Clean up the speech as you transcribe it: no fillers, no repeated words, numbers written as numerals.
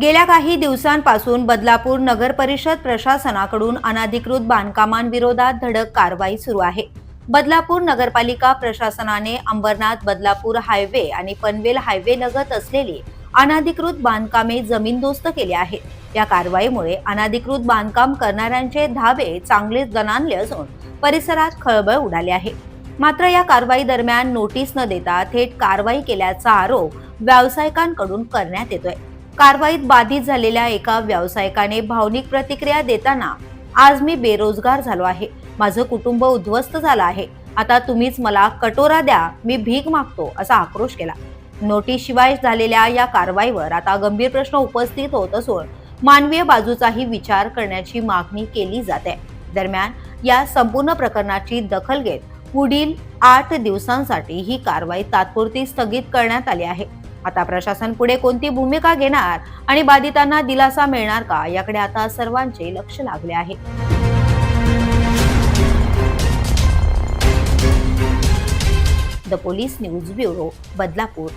गेल्या काही दिवसांपासून बदलापूर नगर परिषद प्रशासनाकडून अनधिकृत बांधकामांविरोधात धडक कारवाई सुरू आहे। बदलापूर नगरपालिका प्रशासनाने अंबरनाथ बदलापूर हायवे आणि पनवेल हायवे लगत असलेली अनधिकृत बांधकामे जमीनदोस्त केली आहेत। या कारवाईमुळे अनधिकृत बांधकाम करणाऱ्यांचे धाबे चांगलेच दणाणले असून परिसरात खळबळ उडाली आहे। मात्र या कारवाई दरम्यान नोटीस न देता थेट कारवाई केल्याचा आरोप व्यावसायिकांकडून करण्यात येतोय। कारवाईत बाधित झालेल्या एका व्यावसायिकाने भावनिक प्रतिक्रिया देताना, आज मी बेरोजगार झालो आहे, माझं कुटुंब उद्ध्वस्त झालं आहे, आता तुम्हीच मला कटोरा द्या, मी भीक मागतो असा आक्रोश केला। नोटीस शिवाय झालेल्या या कारवाईवर आता गंभीर प्रश्न उपस्थित होत असून मानवीय बाजूचाही विचार करण्याची मागणी केली जाते। दरम्यान या संपूर्ण प्रकरणाची दखल घेत पुढील 8 दिवसांसाठी ही कारवाई तात्पुरती स्थगित करण्यात आली आहे। आता प्रशासन पुढे कोणती भूमिका घेणार आणि बाधितांना दिलासा मिळणार का, याकडे आता सर्वांचे लक्ष लागले आहे। The police news bureau, Badlapur.